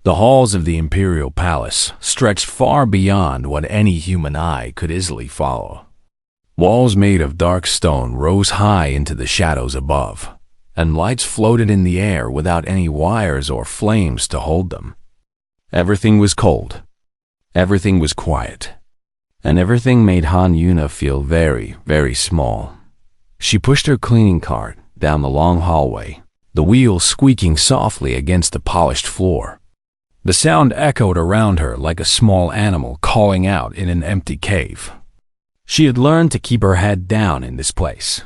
The halls of the imperial palace stretched far beyond what any human eye could easily follow. Walls made of dark stone rose high into the shadows above, and lights floated in the air without any wires or flames to hold them. Everything was cold. Everything was quiet. And everything made Han Yuna feel very, very small. She pushed her cleaning cart down the long hallway, the wheels squeaking softly against the polished floor. The sound echoed around her like a small animal calling out in an empty cave. She had learned to keep her head down in this place.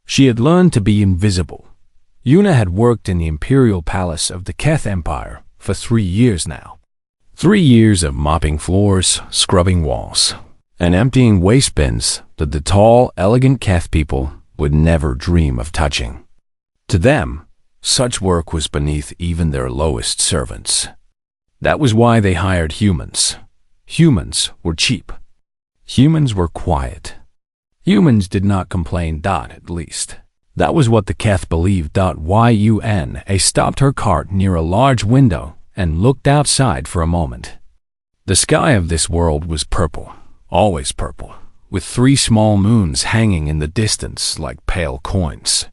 She had learned to be invisible. Yuna had worked in the imperial palace of the Keth Empire for 3 years now. 3 years of mopping floors, scrubbing walls, and emptying waste bins that the tall, elegant Keth people would never dream of touching. To them, such work was beneath even their lowest servants. That was why they hired humans. Humans were cheap. Humans were quiet. Humans did not complain. At least. That was what the Keth believed. Yuna stopped her cart near a large window and looked outside for a moment. The sky of this world was purple, always purple, with 3 small moons hanging in the distance like pale coins.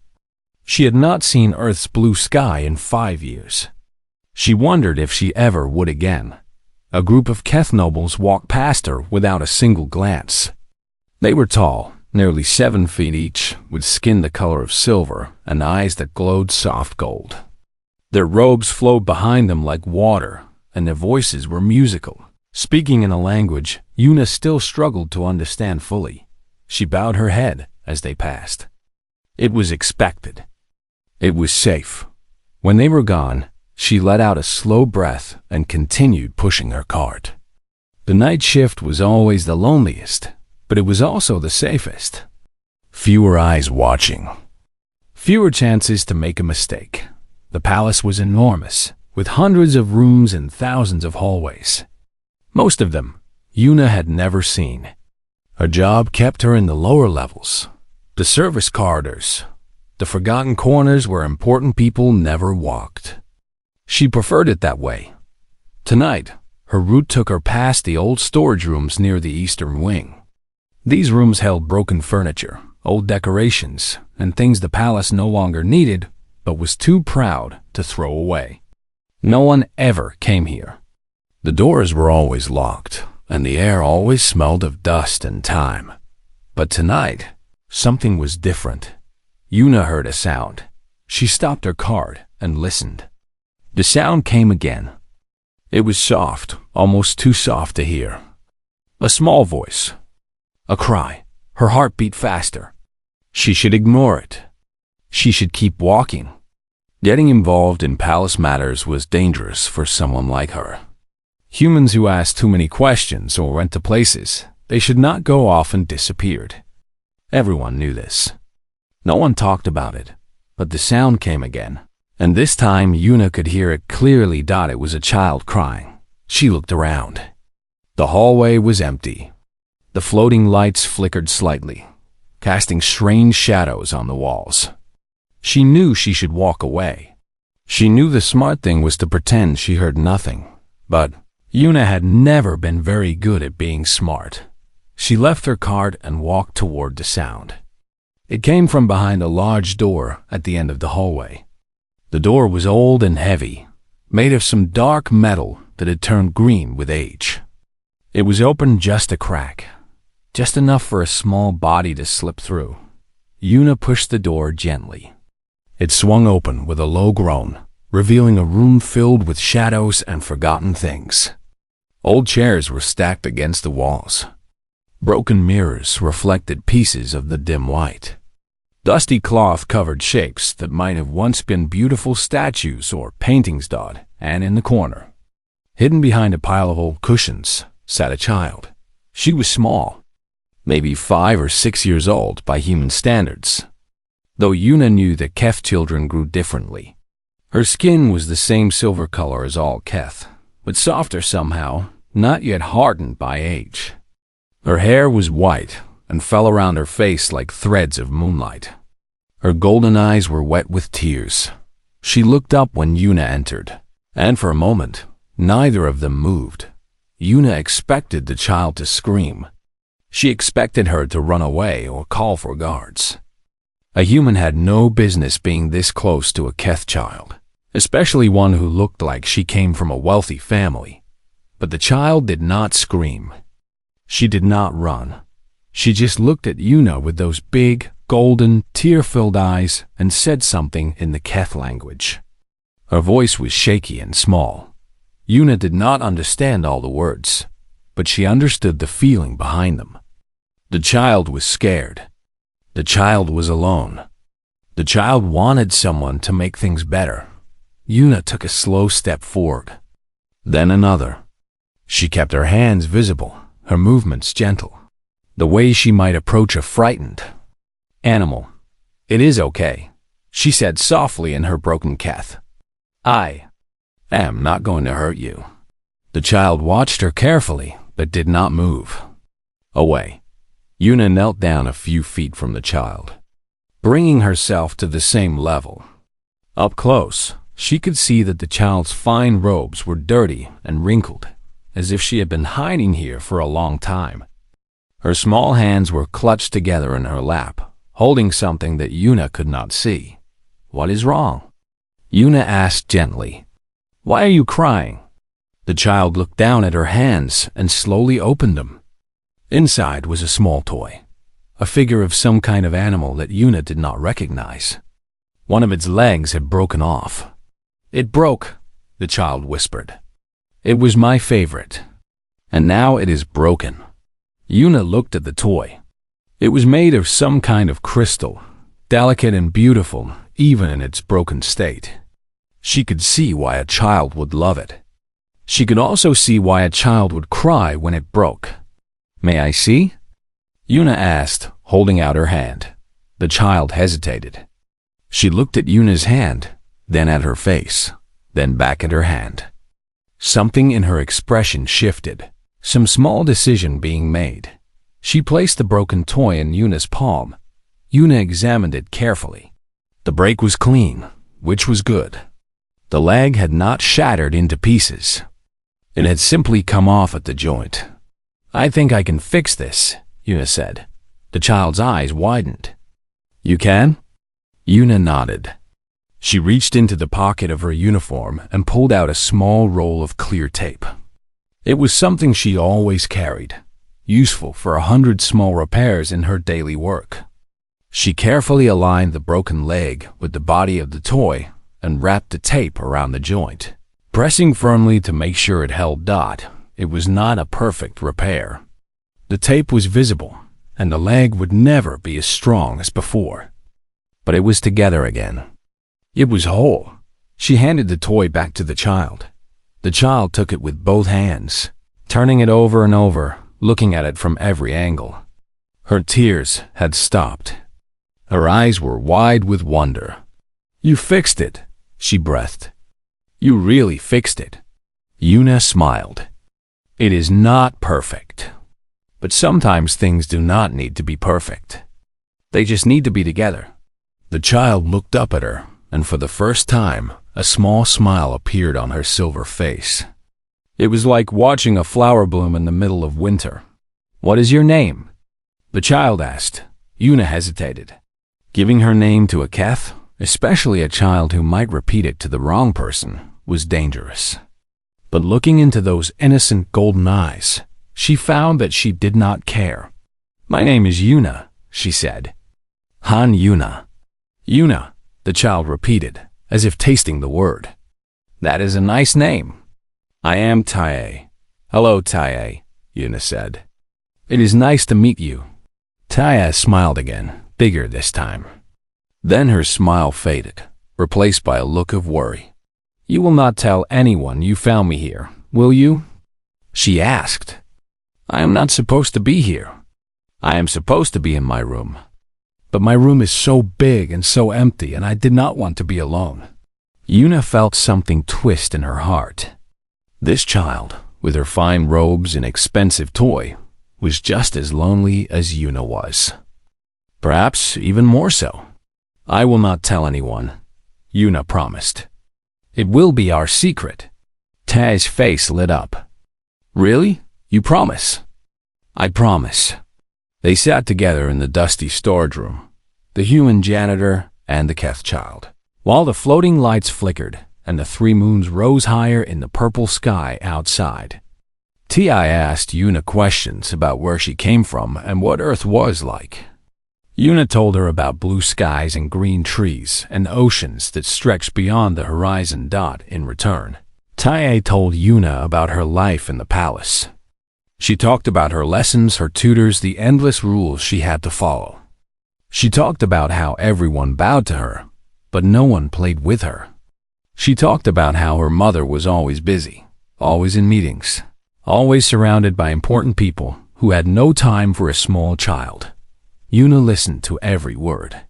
She had not seen Earth's blue sky in 5 years. She wondered if she ever would again. A group of Keth nobles walked past her without a single glance. They were tall, nearly 7 feet each, with skin the color of silver and eyes that glowed soft gold. Their robes flowed behind them like water, and their voices were musical, speaking in a language Yuna still struggled to understand fully. She bowed her head as they passed. It was expected. It was safe. When they were gone, she let out a slow breath and continued pushing her cart. The night shift was always the loneliest, but it was also the safest. Fewer eyes watching. Fewer chances to make a mistake. The palace was enormous, with hundreds of rooms and thousands of hallways. Most of them, Yuna had never seen. Her job kept her in the lower levels, the service corridors, the forgotten corners where important people never walked. She preferred it that way. Tonight, her route took her past the old storage rooms near the eastern wing. These rooms held broken furniture, old decorations, and things the palace no longer needed, but was too proud to throw away. No one ever came here. The doors were always locked, and the air always smelled of dust and time. But tonight, something was different. Yuna heard a sound. She stopped her cart and listened. The sound came again. It was soft, almost too soft to hear. A small voice. A cry. Her heart beat faster. She should ignore it. She should keep walking. Getting involved in palace matters was dangerous for someone like her. Humans who asked too many questions or went to places they should not go off and disappeared. Everyone knew this. No one talked about it, but the sound came again. And this time Yuna could hear it clearly. It was a child crying. She looked around. The hallway was empty. The floating lights flickered slightly, casting strange shadows on the walls. She knew she should walk away. She knew the smart thing was to pretend she heard nothing. But Yuna had never been very good at being smart. She left her cart and walked toward the sound. It came from behind a large door at the end of the hallway. The door was old and heavy, made of some dark metal that had turned green with age. It was open just a crack, just enough for a small body to slip through. Yuna pushed the door gently. It swung open with a low groan, revealing a room filled with shadows and forgotten things. Old chairs were stacked against the walls. Broken mirrors reflected pieces of the dim light. Dusty cloth covered shapes that might have once been beautiful statues or paintings. And in the corner, hidden behind a pile of old cushions, sat a child. She was small, maybe 5 or 6 years old by human standards. Though Yuna knew that Keth children grew differently. Her skin was the same silver color as all Keth, but softer somehow, not yet hardened by age. Her hair was white and fell around her face like threads of moonlight. Her golden eyes were wet with tears. She looked up when Yuna entered, and for a moment, Neither of them moved. Yuna expected the child to scream. She expected her to run away or call for guards. A human had no business being this close to a Keth child, especially one who looked like she came from a wealthy family. But the child did not scream. She did not run. She just looked at Yuna with those big, golden, tear-filled eyes and said something in the Keth language. Her voice was shaky and small. Yuna did not understand all the words, but she understood the feeling behind them. The child was scared. The child was alone. The child wanted someone to make things better. Yuna took a slow step forward, then another. She kept her hands visible, her movements gentle, the way she might approach a frightened animal. "It is okay," she said softly in her broken Keth. "I am not going to hurt you." The child watched her carefully, but did not move. Away. Yuna knelt down a few feet from the child, bringing herself to the same level. Up close, she could see that the child's fine robes were dirty and wrinkled, as if she had been hiding here for a long time. Her small hands were clutched together in her lap, holding something that Yuna could not see. "What is wrong?" Yuna asked gently. "Why are you crying?" The child looked down at her hands and slowly opened them. Inside was a small toy, a figure of some kind of animal that Yuna did not recognize. One of its legs had broken off. "It broke," the child whispered. "It was my favorite, and now it is broken." Yuna looked at the toy. It was made of some kind of crystal, delicate and beautiful, even in its broken state. She could see why a child would love it. She could also see why a child would cry when it broke. "May I see?" Yuna asked, holding out her hand. The child hesitated. She looked at Yuna's hand, then at her face, then back at her hand. Something in her expression shifted, some small decision being made. She placed the broken toy in Yuna's palm. Yuna examined it carefully. The break was clean, which was good. The leg had not shattered into pieces. It had simply come off at the joint. "I think I can fix this," Yuna said. The child's eyes widened. "You can?" Yuna nodded. She reached into the pocket of her uniform and pulled out a small roll of clear tape. It was something she always carried, useful for 100 small repairs in her daily work. She carefully aligned the broken leg with the body of the toy and wrapped the tape around the joint, pressing firmly to make sure it held. It was not a perfect repair. The tape was visible, and the leg would never be as strong as before. But it was together again. It was whole. She handed the toy back to the child. The child took it with both hands, turning it over and over, looking at it from every angle. Her tears had stopped. Her eyes were wide with wonder. "You fixed it," she breathed. "You really fixed it." Yuna smiled. "It is not perfect. But sometimes things do not need to be perfect. They just need to be together." The child looked up at her, and for the first time, a small smile appeared on her silver face. It was like watching a flower bloom in the middle of winter. "What is your name?" the child asked. Yuna hesitated. Giving her name to a Keth, especially a child who might repeat it to the wrong person, was dangerous. But looking into those innocent golden eyes, she found that she did not care. "My name is Yuna," she said. "Han Yuna." "Yuna," the child repeated, as if tasting the word. "That is a nice name." "I am Tae." "Hello, Tae," Yuna said. "It is nice to meet you." Tae smiled again, bigger this time. Then her smile faded, replaced by a look of worry. "You will not tell anyone you found me here, will you?" she asked. "I am not supposed to be here. I am supposed to be in my room. But my room is so big and so empty, and I did not want to be alone." Yuna felt something twist in her heart. This child, with her fine robes and expensive toy, was just as lonely as Yuna was. Perhaps even more so. "I will not tell anyone," Yuna promised. "It will be our secret." Tai's face lit up. Really? You promise? I promise. They sat together in the dusty storage room, the human janitor and the Keth child, while the floating lights flickered and the 3 moons rose higher in the purple sky outside. T.I. asked Yuna questions about where she came from and what Earth was like. Yuna told her about blue skies and green trees and oceans that stretched beyond the horizon. In return, T.I. told Yuna about her life in the palace. She talked about her lessons, her tutors, the endless rules she had to follow. She talked about how everyone bowed to her, but no one played with her. She talked about how her mother was always busy, always in meetings, always surrounded by important people who had no time for a small child. Yuna listened to every word.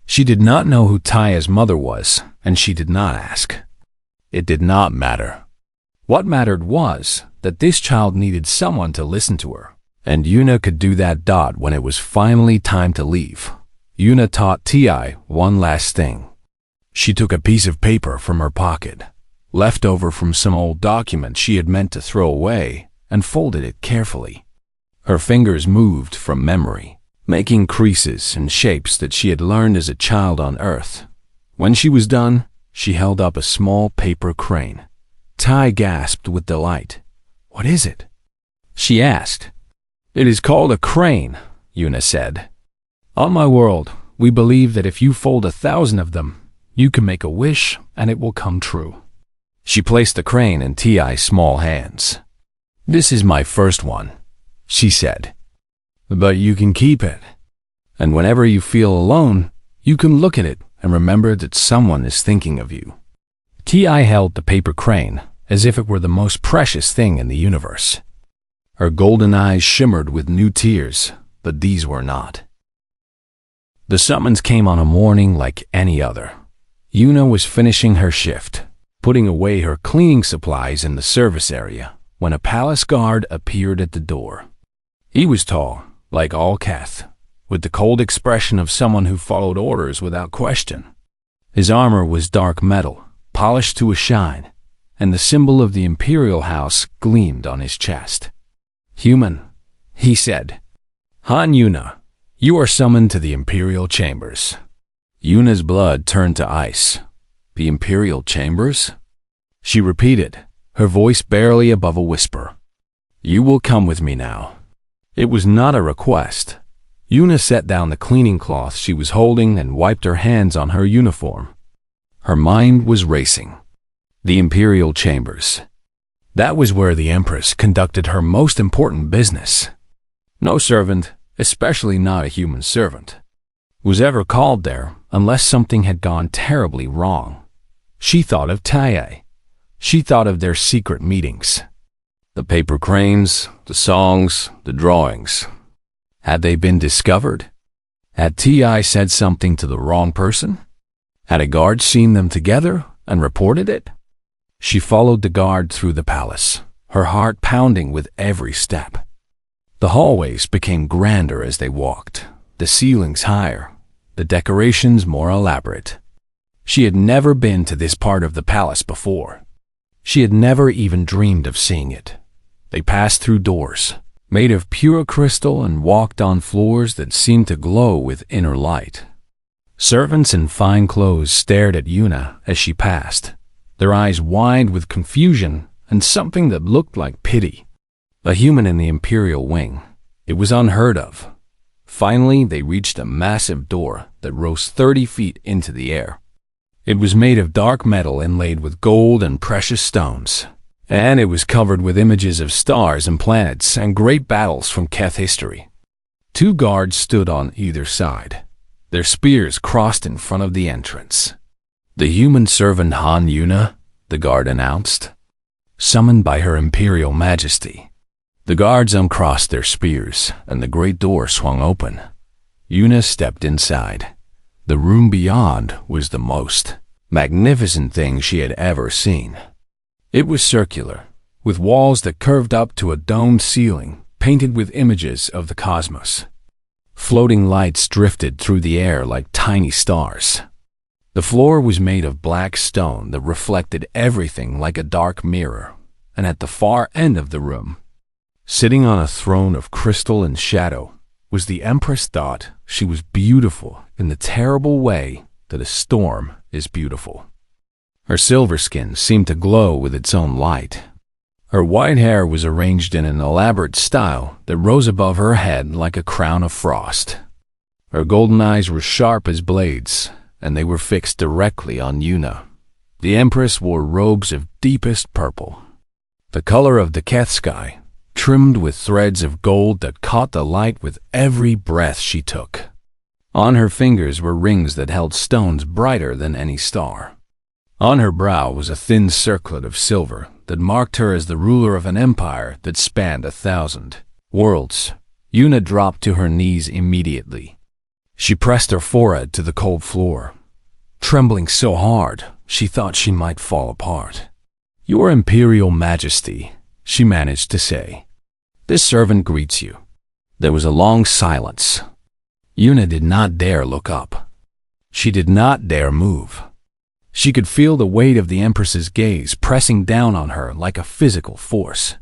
She did not know who Taya's mother was, and she did not ask. It did not matter. What mattered was that this child needed someone to listen to her, and Yuna could do that. When it was finally time to leave, Yuna taught Ti one last thing. She took a piece of paper from her pocket, left over from some old document she had meant to throw away, and folded it carefully. Her fingers moved from memory, making creases and shapes that she had learned as a child on Earth. When she was done, she held up a small paper crane. Ti gasped with delight. "What is it?" she asked. "It is called a crane," Yuna said. "On my world, we believe that if you fold 1,000 of them, you can make a wish and it will come true." She placed the crane in Ti's small hands. "This is my first one," she said. "But you can keep it. And whenever you feel alone, you can look at it and remember that someone is thinking of you." Ti held the paper crane as if it were the most precious thing in the universe. Her golden eyes shimmered with new tears, but these were not. The summons came on a morning like any other. Yuna was finishing her shift, putting away her cleaning supplies in the service area, when a palace guard appeared at the door. He was tall, like all Keth, with the cold expression of someone who followed orders without question. His armor was dark metal, polished to a shine, and the symbol of the Imperial House gleamed on his chest. "Human," he said. "Han Yuna, you are summoned to the Imperial Chambers." Yuna's blood turned to ice. "The Imperial Chambers?" She repeated, her voice barely above a whisper. "You will come with me now." It was not a request. Yuna set down the cleaning cloth she was holding and wiped her hands on her uniform. Her mind was racing. The Imperial Chambers. That was where the Empress conducted her most important business. No servant, especially not a human servant, was ever called there unless something had gone terribly wrong. She thought of Taye. She thought of their secret meetings. The paper cranes, the songs, the drawings. Had they been discovered? Had Ti said something to the wrong person? Had a guard seen them together and reported it? She followed the guard through the palace, her heart pounding with every step. The hallways became grander as they walked, the ceilings higher, the decorations more elaborate. She had never been to this part of the palace before. She had never even dreamed of seeing it. They passed through doors, made of pure crystal, and walked on floors that seemed to glow with inner light. Servants in fine clothes stared at Yuna as she passed, their eyes wide with confusion and something that looked like pity. A human in the Imperial wing. It was unheard of. Finally, they reached a massive door that rose 30 feet into the air. It was made of dark metal inlaid with gold and precious stones, and it was covered with images of stars and planets and great battles from Keth history. 2 guards stood on either side, their spears crossed in front of the entrance. "The human servant Han Yuna," the guard announced, "summoned by Her Imperial Majesty." The guards uncrossed their spears, and the great door swung open. Yuna stepped inside. The room beyond was the most magnificent thing she had ever seen. It was circular, with walls that curved up to a domed ceiling, painted with images of the cosmos. Floating lights drifted through the air like tiny stars. The floor was made of black stone that reflected everything like a dark mirror, and at the far end of the room, sitting on a throne of crystal and shadow, was the Empress. Thought she was beautiful in the terrible way that a storm is beautiful. Her silver skin seemed to glow with its own light. Her white hair was arranged in an elaborate style that rose above her head like a crown of frost. Her golden eyes were sharp as blades, and they were fixed directly on Yuna. The Empress wore robes of deepest purple, the color of the Keth sky, trimmed with threads of gold that caught the light with every breath she took. On her fingers were rings that held stones brighter than any star. On her brow was a thin circlet of silver that marked her as the ruler of an empire that spanned 1,000 worlds. Yuna dropped to her knees immediately. She pressed her forehead to the cold floor, trembling so hard she thought she might fall apart. "Your Imperial Majesty," she managed to say, "this servant greets you." There was a long silence. Yuna did not dare look up. She did not dare move. She could feel the weight of the Empress's gaze pressing down on her like a physical force.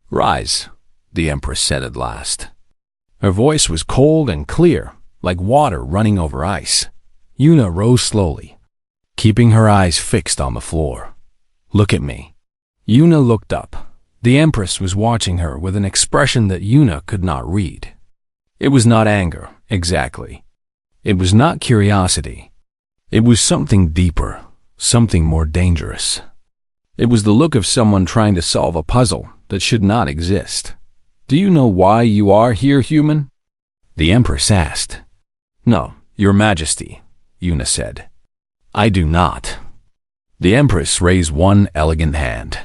"Rise," the Empress said at last. Her voice was cold and clear, like water running over ice. Yuna rose slowly, keeping her eyes fixed on the floor. "Look at me." Yuna looked up. The Empress was watching her with an expression that Yuna could not read. It was not anger, exactly. It was not curiosity. It was something deeper, something more dangerous. It was the look of someone trying to solve a puzzle that should not exist. "Do you know why you are here, human?" the Empress asked. "No, Your Majesty," Yuna said. "I do not." The Empress raised one elegant hand.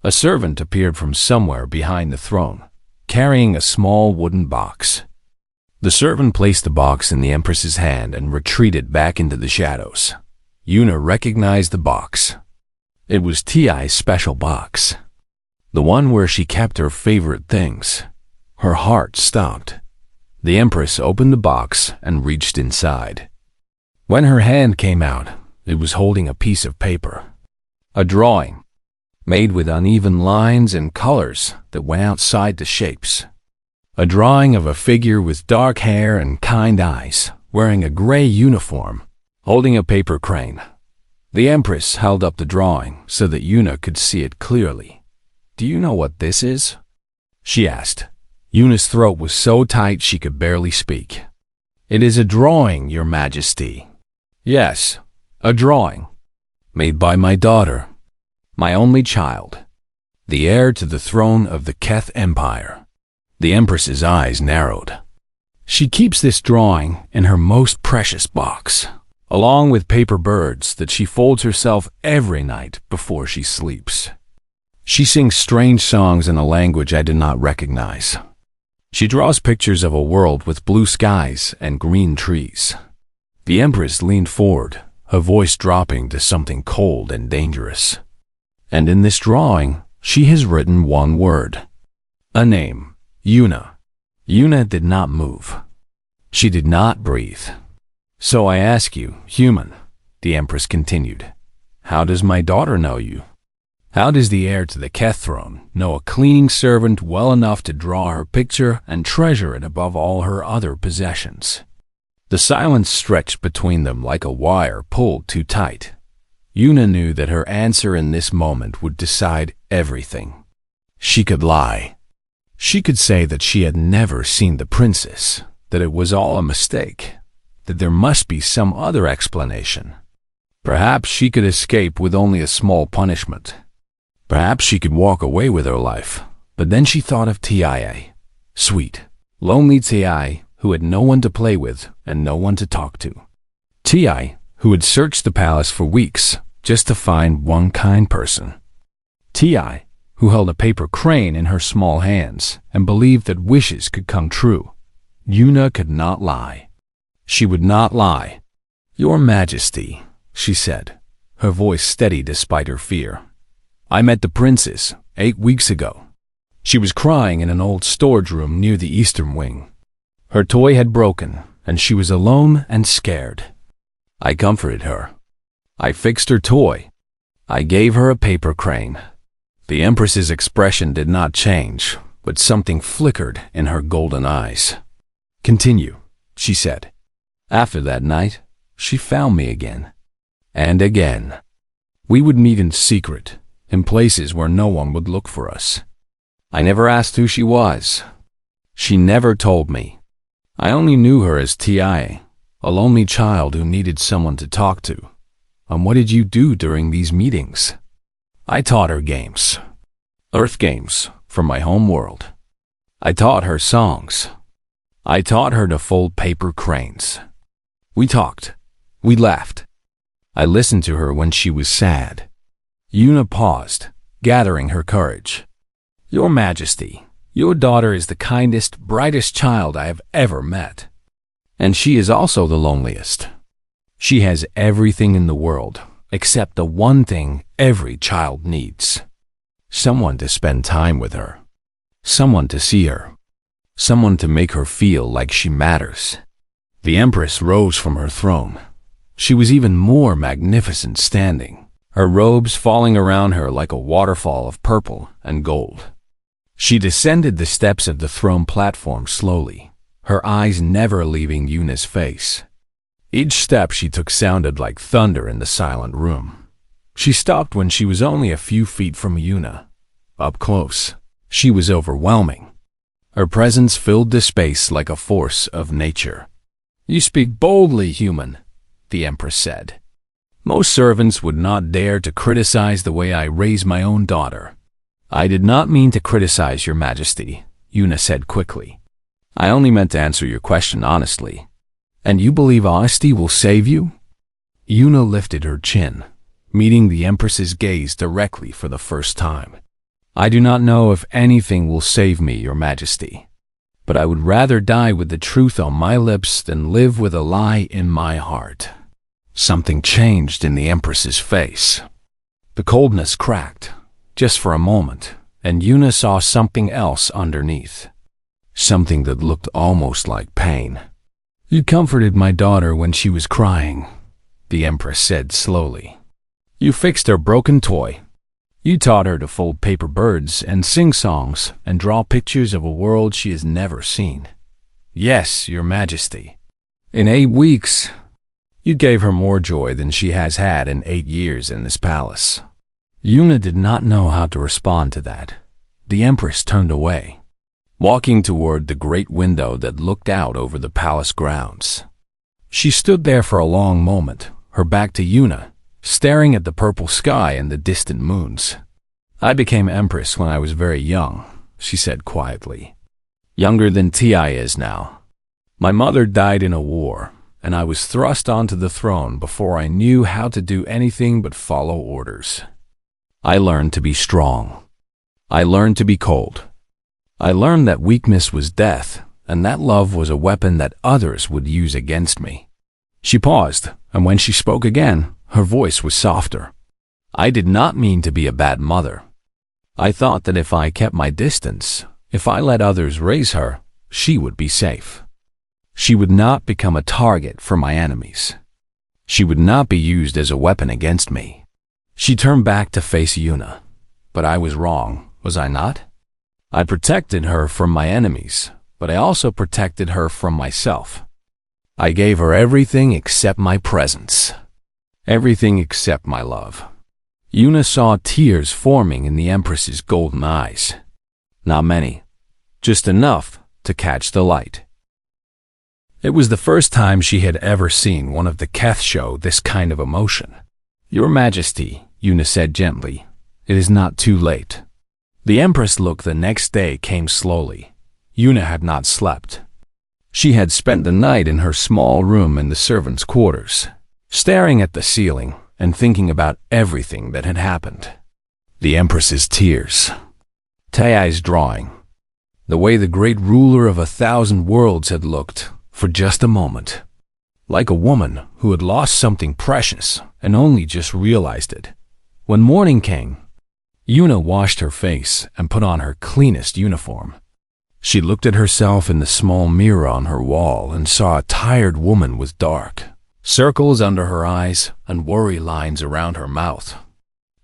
A servant appeared from somewhere behind the throne, carrying a small wooden box. The servant placed the box in the Empress's hand and retreated back into the shadows. Yuna recognized the box. It was Ti's special box, the one where she kept her favorite things. Her heart stopped. The Empress opened the box and reached inside. When her hand came out, it was holding a piece of paper, a drawing, made with uneven lines and colors that went outside the shapes. A drawing of a figure with dark hair and kind eyes, wearing a gray uniform, holding a paper crane. The Empress held up the drawing so that Yuna could see it clearly. "Do you know what this is?" she asked. Yuna's throat was so tight she could barely speak. "It is a drawing, Your Majesty." "Yes, a drawing, made by my daughter, my only child, the heir to the throne of the Keth Empire." The Empress's eyes narrowed. "She keeps this drawing in her most precious box, along with paper birds that she folds herself every night before she sleeps. She sings strange songs in a language I did not recognize. She draws pictures of a world with blue skies and green trees." The Empress leaned forward, her voice dropping to something cold and dangerous. "And in this drawing, she has written one word, a name, Yuna." Yuna did not move. She did not breathe. "So I ask you, human," the Empress continued, "how does my daughter know you? How does the heir to the Keth throne know a cleaning servant well enough to draw her picture and treasure it above all her other possessions?" The silence stretched between them like a wire pulled too tight. Yuna knew that her answer in this moment would decide everything. She could lie. She could say that she had never seen the princess, that it was all a mistake, that there must be some other explanation. Perhaps she could escape with only a small punishment. Perhaps she could walk away with her life. But then she thought of Tia, sweet, lonely Tia, who had no one to play with and no one to talk to. Tia, who had searched the palace for weeks just to find one kind person. Tia, who held a paper crane in her small hands and believed that wishes could come true. Yuna could not lie. She would not lie. "Your Majesty," she said, her voice steady despite her fear. "I met the princess 8 weeks ago. She was crying in an old storage room near the eastern wing. Her toy had broken, and she was alone and scared. I comforted her. I fixed her toy. I gave her a paper crane. The Empress's expression did not change, but something flickered in her golden eyes. "Continue," she said. "After that night, she found me again. And again. We would meet in secret, in places where no one would look for us. I never asked who she was. She never told me. I only knew her as T.I., a lonely child who needed someone to talk to. And what did you do during these meetings?" I taught her games. Earth games from my home world. I taught her songs. I taught her to fold paper cranes. We talked. We laughed. I listened to her when she was sad. Yuna paused, gathering her courage. "Your Majesty, your daughter is the kindest, brightest child I have ever met. And she is also the loneliest. She has everything in the world, except the one thing every child needs. Someone to spend time with her. Someone to see her. Someone to make her feel like she matters." The Empress rose from her throne. She was even more magnificent standing, her robes falling around her like a waterfall of purple and gold. She descended the steps of the throne platform slowly, her eyes never leaving Yuna's face. Each step she took sounded like thunder in the silent room. She stopped when she was only a few feet from Yuna. Up close, she was overwhelming. Her presence filled the space like a force of nature. "You speak boldly, human," the Empress said. "Most servants would not dare to criticize the way I raise my own daughter." "I did not mean to criticize your Majesty," Yuna said quickly. "I only meant to answer your question honestly." "And you believe honesty will save you?" Yuna lifted her chin, meeting the Empress's gaze directly for the first time. "I do not know if anything will save me, your Majesty. But I would rather die with the truth on my lips than live with a lie in my heart." Something changed in the Empress's face. The coldness cracked, just for a moment, and Yuna saw something else underneath. Something that looked almost like pain. "You comforted my daughter when she was crying," the Empress said slowly. "You fixed her broken toy. You taught her to fold paper birds and sing songs and draw pictures of a world she has never seen. Yes, your Majesty. In 8 weeks, you gave her more joy than she has had in 8 years in this palace." Yuna did not know how to respond to that. The Empress turned away, walking toward the great window that looked out over the palace grounds. She stood there for a long moment, her back to Yuna, staring at the purple sky and the distant moons. "I became Empress when I was very young," she said quietly. "Younger than Ti is now. My mother died in a war, and I was thrust onto the throne before I knew how to do anything but follow orders. I learned to be strong. I learned to be cold. I learned that weakness was death, and that love was a weapon that others would use against me." She paused, and when she spoke again, her voice was softer. "I did not mean to be a bad mother. I thought that if I kept my distance, if I let others raise her, she would be safe. She would not become a target for my enemies. She would not be used as a weapon against me." She turned back to face Yuna. "But I was wrong, was I not? I protected her from my enemies, but I also protected her from myself. I gave her everything except my presence. Everything except my love." Yuna saw tears forming in the Empress's golden eyes. Not many, just enough to catch the light. It was the first time she had ever seen one of the Keth show this kind of emotion. "Your Majesty," Yuna said gently, "it is not too late." The Empress look the next day came slowly. Yuna had not slept. She had spent the night in her small room in the servants' quarters, staring at the ceiling and thinking about everything that had happened. The Empress's tears. Tai's drawing. The way the great ruler of 1,000 worlds had looked for just a moment. Like a woman who had lost something precious and only just realized it. When morning came, Yuna washed her face and put on her cleanest uniform. She looked at herself in the small mirror on her wall and saw a tired woman with dark circles under her eyes and worry lines around her mouth.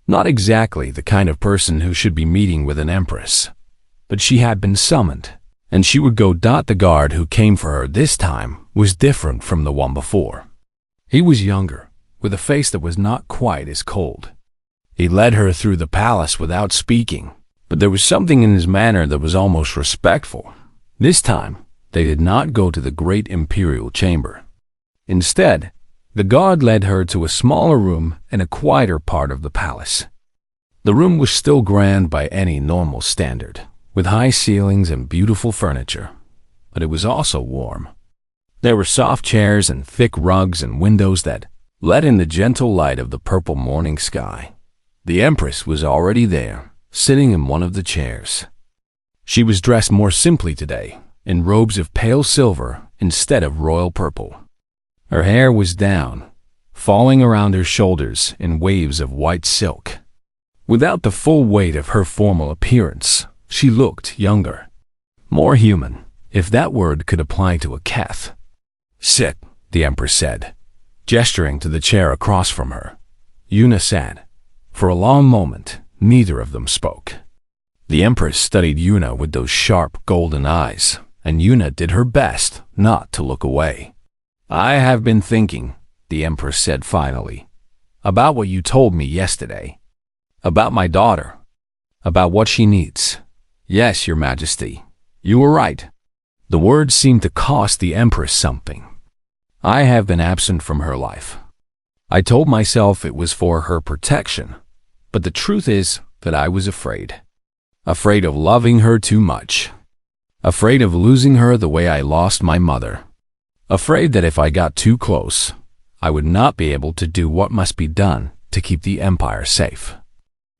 Not exactly the kind of person who should be meeting with an empress, but she had been summoned, and she would go. The guard who came for her this time was different from the one before. He was younger, with a face that was not quite as cold. He led her through the palace without speaking, but there was something in his manner that was almost respectful. This time, they did not go to the great imperial chamber. Instead, the guard led her to a smaller room in a quieter part of the palace. The room was still grand by any normal standard, with high ceilings and beautiful furniture, but it was also warm. There were soft chairs and thick rugs and windows that let in the gentle light of the purple morning sky. The Empress was already there, sitting in one of the chairs. She was dressed more simply today, in robes of pale silver instead of royal purple. Her hair was down, falling around her shoulders in waves of white silk. Without the full weight of her formal appearance, she looked younger, more human, if that word could apply to a Keth. "Sit," the Empress said, gesturing to the chair across from her. Yuna sat. For a long moment, neither of them spoke. The Empress studied Yuna with those sharp golden eyes, and Yuna did her best not to look away. "I have been thinking," the Empress said finally, "about what you told me yesterday. About my daughter. About what she needs." "Yes, Your Majesty. You were right." The words seemed to cost the Empress something. "I have been absent from her life. I told myself it was for her protection, but the truth is that I was afraid. Afraid of loving her too much. Afraid of losing her the way I lost my mother. Afraid that if I got too close, I would not be able to do what must be done to keep the Empire safe."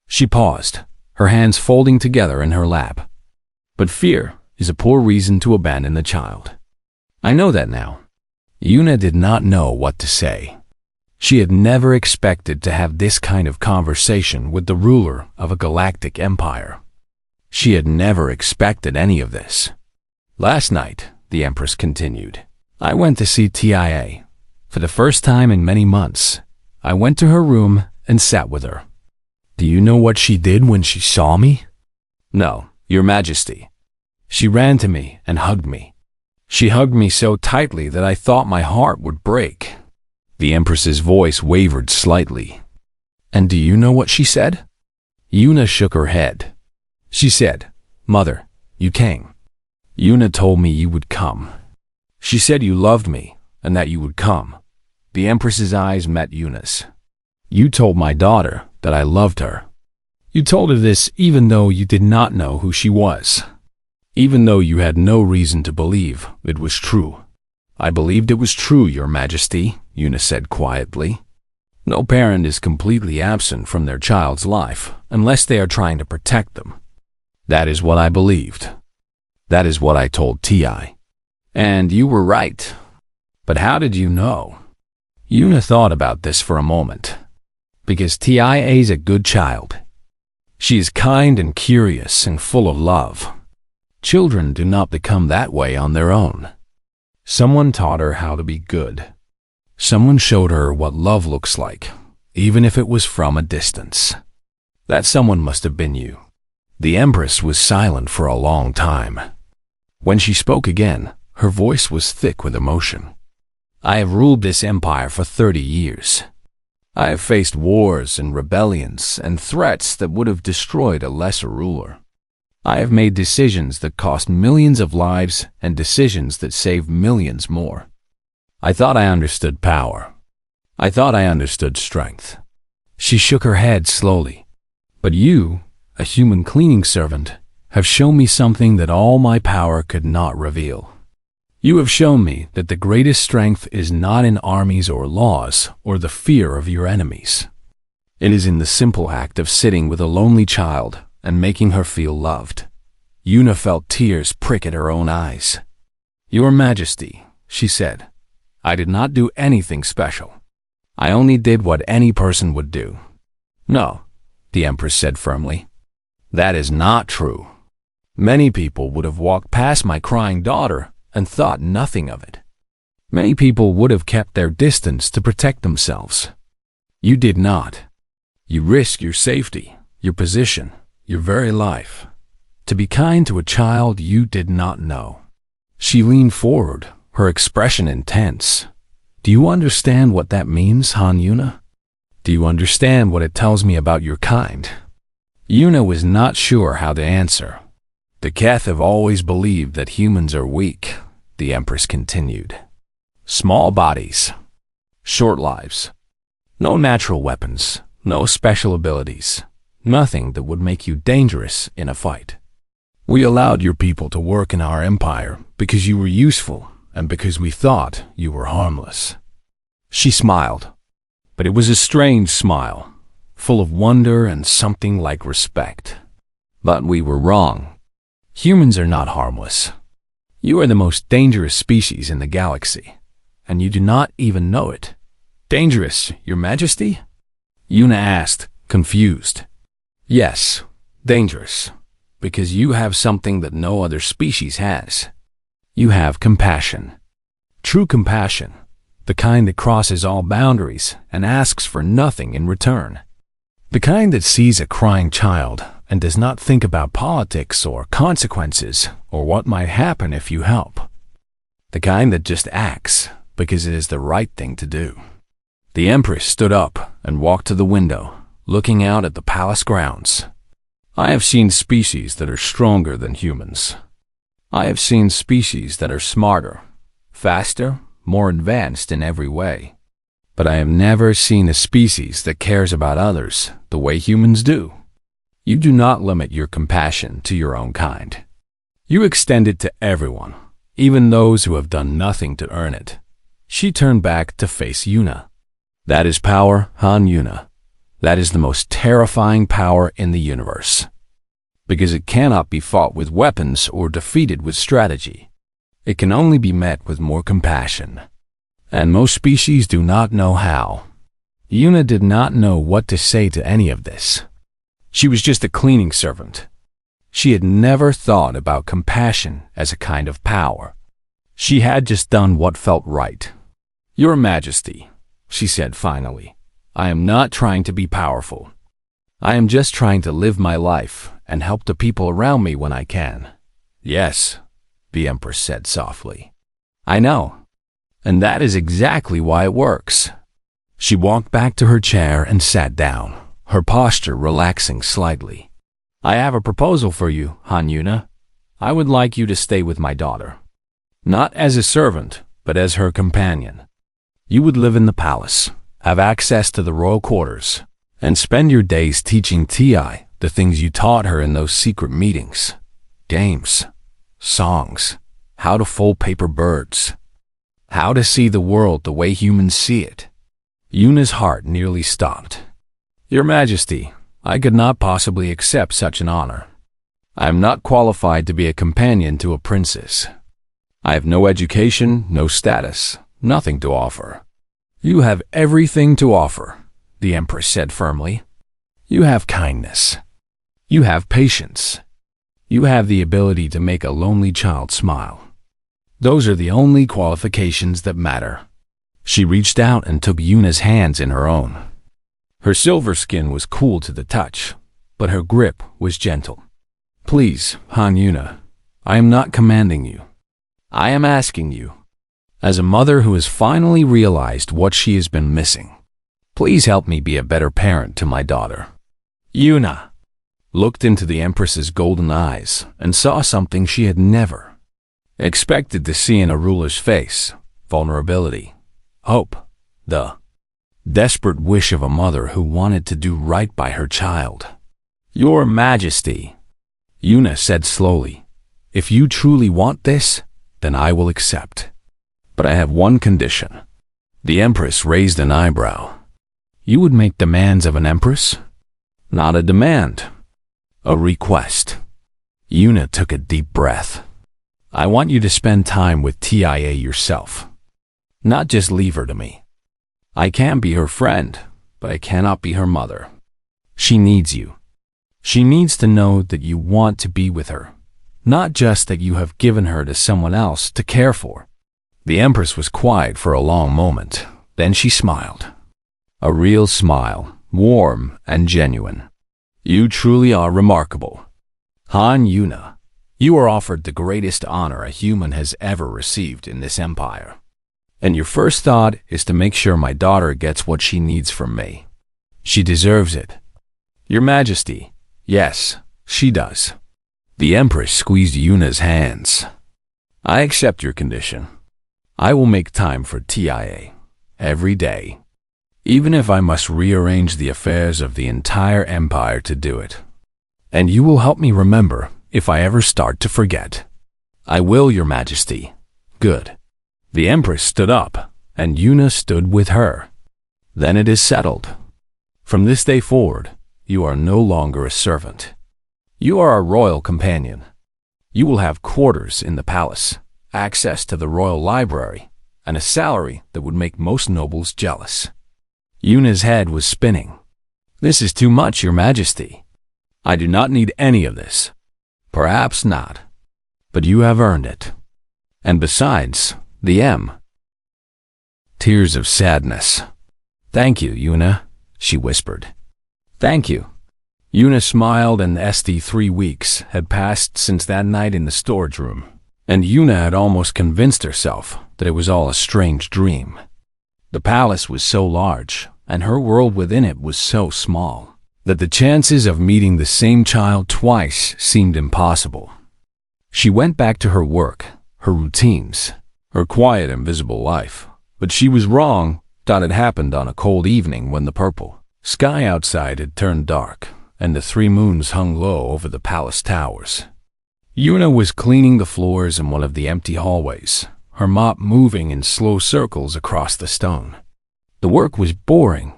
She paused, her hands folding together in her lap. "But fear is a poor reason to abandon the child. I know that now." Yuna did not know what to say. She had never expected to have this kind of conversation with the ruler of a galactic empire. She had never expected any of this. "Last night," the Empress continued, "I went to see TIA. For the first time in many months, I went to her room and sat with her. Do you know what she did when she saw me?" "No, Your Majesty." "She ran to me and hugged me. She hugged me so tightly that I thought my heart would break." The Empress's voice wavered slightly. "And do you know what she said?" Yuna shook her head. "She said, 'Mother, you came. Yuna told me you would come. She said you loved me and that you would come." The Empress's eyes met Yuna's. "You told my daughter that I loved her. You told her this even though you did not know who she was. Even though you had no reason to believe it was true." "I believed it was true, Your Majesty," Yuna said quietly. "No parent is completely absent from their child's life unless they are trying to protect them. That is what I believed. That is what I told Ti. And you were right. But how did you know?" Yuna thought about this for a moment. "Because TIA is a good child. She is kind and curious and full of love. Children do not become that way on their own. Someone taught her how to be good. Someone showed her what love looks like, even if it was from a distance. That someone must have been you." The Empress was silent for a long time. When she spoke again, her voice was thick with emotion. "I have ruled this empire for 30 years. I have faced wars and rebellions and threats that would have destroyed a lesser ruler. I have made decisions that cost millions of lives and decisions that saved millions more. I thought I understood power. I thought I understood strength." She shook her head slowly. "But you, a human cleaning servant, have shown me something that all my power could not reveal. You have shown me that the greatest strength is not in armies or laws or the fear of your enemies. It is in the simple act of sitting with a lonely child and making her feel loved." Yuna felt tears prick at her own eyes. "Your Majesty," she said, "I did not do anything special. I only did what any person would do." "No," the Empress said firmly. "That is not true. Many people would have walked past my crying daughter and thought nothing of it. Many people would have kept their distance to protect themselves. You did not. You risk your safety, your position, your very life, to be kind to a child you did not know. She leaned forward, her expression intense. Do you understand what that means, Han Yuna? Do you understand what it tells me about your kind? Yuna was not sure how to answer. The Keth have always believed that humans are weak, the Empress continued. Small bodies, short lives, no natural weapons, no special abilities, nothing that would make you dangerous in a fight. We allowed your people to work in our empire because you were useful and because we thought you were harmless. She smiled, but it was a strange smile, full of wonder and something like respect. But we were wrong. Humans are not harmless. You are the most dangerous species in the galaxy, and you do not even know it. Dangerous, Your Majesty? Yuna asked, confused. Yes, dangerous, because you have something that no other species has. You have compassion. True compassion, the kind that crosses all boundaries and asks for nothing in return. The kind that sees a crying child and does not think about politics or consequences or what might happen if you help. The kind that just acts because it is the right thing to do. The Empress stood up and walked to the window, looking out at the palace grounds. I have seen species that are stronger than humans. I have seen species that are smarter, faster, more advanced in every way. But I have never seen a species that cares about others the way humans do. You do not limit your compassion to your own kind. You extend it to everyone, even those who have done nothing to earn it. She turned back to face Yuna. That is power, Han Yuna. That is the most terrifying power in the universe. Because it cannot be fought with weapons or defeated with strategy. It can only be met with more compassion. And most species do not know how. Yuna did not know what to say to any of this. She was just a cleaning servant. She had never thought about compassion as a kind of power. She had just done what felt right. Your Majesty, she said finally, I am not trying to be powerful. I am just trying to live my life and help the people around me when I can. Yes, the Empress said softly. I know. And that is exactly why it works. She walked back to her chair and sat down, her posture relaxing slightly. I have a proposal for you, Han Yuna. I would like you to stay with my daughter. Not as a servant, but as her companion. You would live in the palace, have access to the royal quarters, and spend your days teaching Ti the things you taught her in those secret meetings. Games, songs, how to fold paper birds, how to see the world the way humans see it. Yuna's heart nearly stopped. Your Majesty, I could not possibly accept such an honor. I am not qualified to be a companion to a princess. I have no education, no status, nothing to offer. You have everything to offer, the Empress said firmly. You have kindness. You have patience. You have the ability to make a lonely child smile. Those are the only qualifications that matter. She reached out and took Yuna's hands in her own. Her silver skin was cool to the touch, but her grip was gentle. Please, Han Yuna, I am not commanding you. I am asking you, as a mother who has finally realized what she has been missing, please help me be a better parent to my daughter. Yuna looked into the Empress's golden eyes and saw something she had never expected to see in a ruler's face: vulnerability, hope, the desperate wish of a mother who wanted to do right by her child. Your Majesty, Yuna said slowly, if you truly want this, then I will accept. But I have one condition. The Empress raised an eyebrow. You would make demands of an Empress? Not a demand. A request. Yuna took a deep breath. I want you to spend time with Tia yourself. Not just leave her to me. I can be her friend, but I cannot be her mother. She needs you. She needs to know that you want to be with her, not just that you have given her to someone else to care for. The Empress was quiet for a long moment. Then she smiled. A real smile, warm, and genuine. You truly are remarkable. Han Yuna, you are offered the greatest honor a human has ever received in this empire. And your first thought is to make sure my daughter gets what she needs from me. She deserves it. Your Majesty, yes, she does. The Empress squeezed Yuna's hands. I accept your condition. I will make time for TIA every day, even if I must rearrange the affairs of the entire empire to do it. And you will help me remember if I ever start to forget. I will, Your Majesty. Good. The Empress stood up, and Yuna stood with her. Then it is settled. From this day forward, you are no longer a servant. You are a royal companion. You will have quarters in the palace, access to the royal library, and a salary that would make most nobles jealous. Yuna's head was spinning. This is too much, Your Majesty. I do not need any of this. Perhaps not. But you have earned it. And besides, the M. Tears of sadness. Thank you, Yuna, she whispered. Thank you. Yuna smiled, and the 3 weeks had passed since that night in the storage room, and Yuna had almost convinced herself that it was all a strange dream. The palace was so large, and her world within it was so small, that the chances of meeting the same child twice seemed impossible. She went back to her work, her routines, her quiet, invisible life, but she was wrong. Thought it happened on a cold evening when the purple sky outside had turned dark, and the 3 moons hung low over the palace towers. Yuna was cleaning the floors in one of the empty hallways, her mop moving in slow circles across the stone. The work was boring,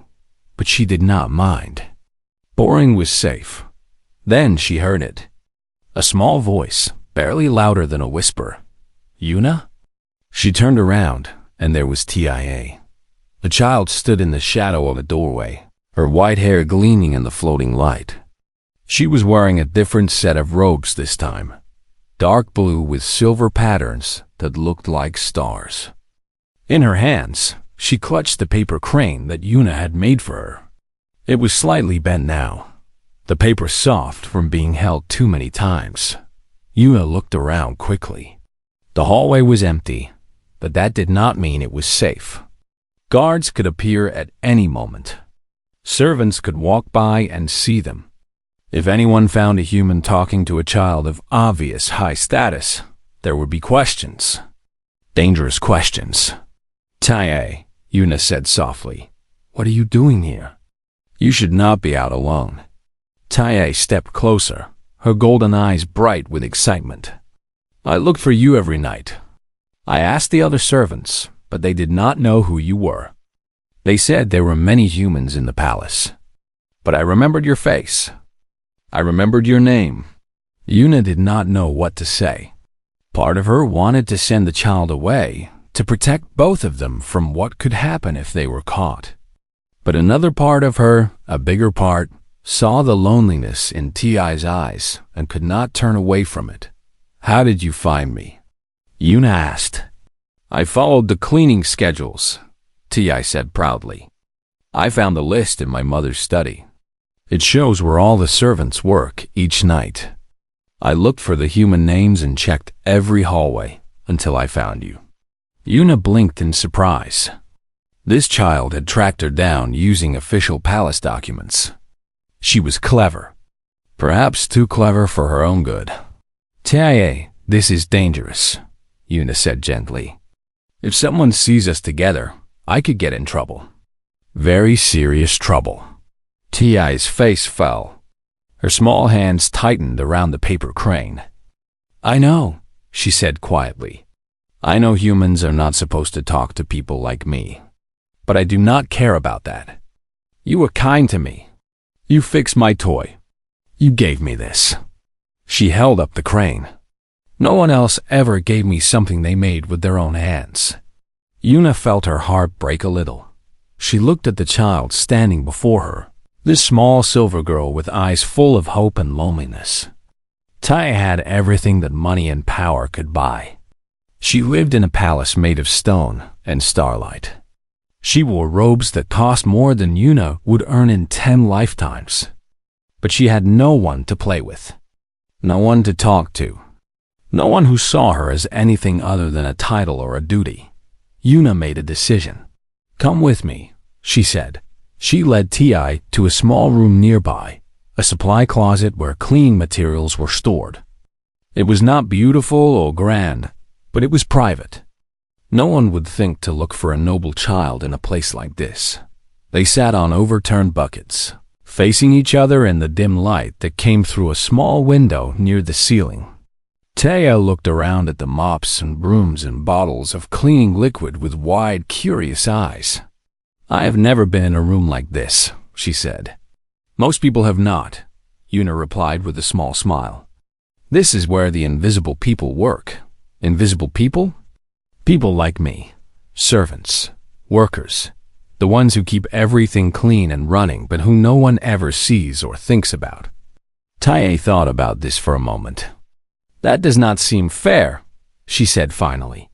but she did not mind. Boring was safe. Then she heard it. A small voice, barely louder than a whisper. Yuna? She turned around, and there was TIA. The child stood in the shadow of a doorway, her white hair gleaming in the floating light. She was wearing a different set of robes this time, dark blue with silver patterns that looked like stars. In her hands, she clutched the paper crane that Yuna had made for her. It was slightly bent now, the paper soft from being held too many times. Yuna looked around quickly. The hallway was empty, but that did not mean it was safe. Guards could appear at any moment. Servants could walk by and see them. If anyone found a human talking to a child of obvious high status, there would be questions. Dangerous questions. "Tae," Yuna said softly. "What are you doing here? You should not be out alone." Tae stepped closer, her golden eyes bright with excitement. "I looked for you every night. I asked the other servants, but they did not know who you were. They said there were many humans in the palace. But I remembered your face. I remembered your name." Yuna did not know what to say. Part of her wanted to send the child away, to protect both of them from what could happen if they were caught. But another part of her, a bigger part, saw the loneliness in Ti's eyes and could not turn away from it. "How did you find me?" Yuna asked. "I followed the cleaning schedules," Ti said proudly. "I found the list in my mother's study. It shows where all the servants work each night. I looked for the human names and checked every hallway until I found you." Yuna blinked in surprise. This child had tracked her down using official palace documents. She was clever. Perhaps too clever for her own good. "Tae, this is dangerous," Yuna said gently. "If someone sees us together, I could get in trouble. Very serious trouble." Ti's face fell. Her small hands tightened around the paper crane. "I know," she said quietly. "I know humans are not supposed to talk to people like me. But I do not care about that. You were kind to me. You fixed my toy. You gave me this." She held up the crane. "No one else ever gave me something they made with their own hands." Yuna felt her heart break a little. She looked at the child standing before her, this small silver girl with eyes full of hope and loneliness. Tai had everything that money and power could buy. She lived in a palace made of stone and starlight. She wore robes that cost more than Yuna would earn in 10 lifetimes. But she had no one to play with, no one to talk to, no one who saw her as anything other than a title or a duty. Yuna made a decision. "Come with me," she said. She led Ti to a small room nearby, a supply closet where cleaning materials were stored. It was not beautiful or grand, but it was private. No one would think to look for a noble child in a place like this. They sat on overturned buckets, facing each other in the dim light that came through a small window near the ceiling. Taya looked around at the mops and brooms and bottles of cleaning liquid with wide, curious eyes. "I have never been in a room like this," she said. "Most people have not," Yuna replied with a small smile. "This is where the invisible people work." "Invisible people?" "People like me. Servants. Workers. The ones who keep everything clean and running but who no one ever sees or thinks about." Taya thought about this for a moment. "That does not seem fair," she said finally.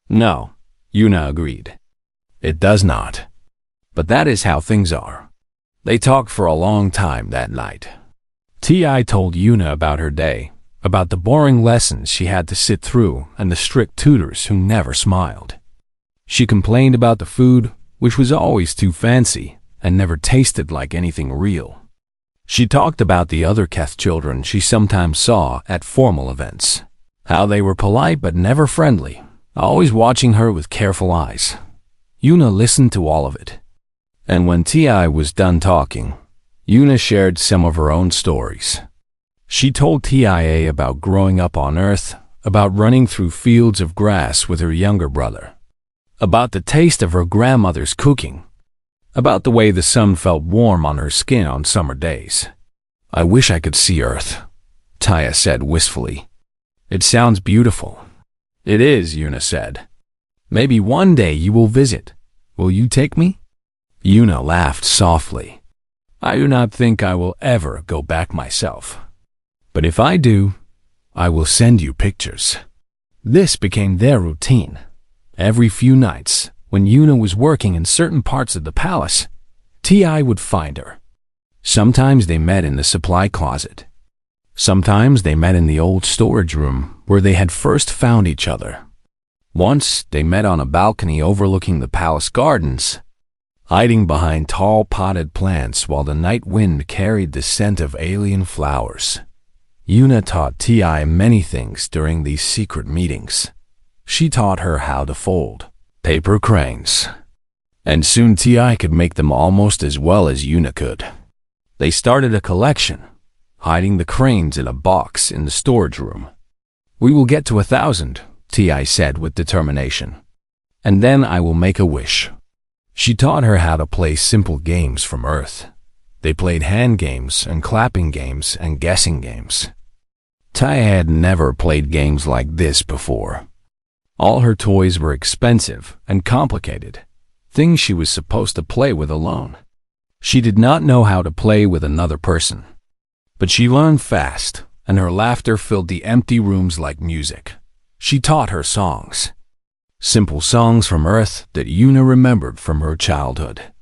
"No," Yuna agreed. "It does not. But that is how things are." They talked for a long time that night. Ti told Yuna about her day, about the boring lessons she had to sit through and the strict tutors who never smiled. She complained about the food, which was always too fancy and never tasted like anything real. She talked about the other Keth children she sometimes saw at formal events, how they were polite but never friendly, always watching her with careful eyes. Yuna listened to all of it. And when Ti was done talking, Yuna shared some of her own stories. She told Tia about growing up on Earth, about running through fields of grass with her younger brother, about the taste of her grandmother's cooking, about the way the sun felt warm on her skin on summer days. "I wish I could see Earth," Taya said wistfully. "It sounds beautiful." "It is," Yuna said. "Maybe one day you will visit. Will you take me?" Yuna laughed softly. "I do not think I will ever go back myself. But if I do, I will send you pictures." This became their routine. Every few nights, when Yuna was working in certain parts of the palace, Ti would find her. Sometimes they met in the supply closet. Sometimes they met in the old storage room where they had first found each other. Once they met on a balcony overlooking the palace gardens, hiding behind tall potted plants while the night wind carried the scent of alien flowers. Yuna taught Ti many things during these secret meetings. She taught her how to fold paper cranes, and soon Ti could make them almost as well as Yuna could. They started a collection, hiding the cranes in a box in the storage room. "We will get to 1,000, Ti said with determination. "And then I will make a wish." She taught her how to play simple games from Earth. They played hand games and clapping games and guessing games. Ti had never played games like this before. All her toys were expensive and complicated, things she was supposed to play with alone. She did not know how to play with another person. But she learned fast, and her laughter filled the empty rooms like music. She taught her songs. Simple songs from Earth that Yuna remembered from her childhood.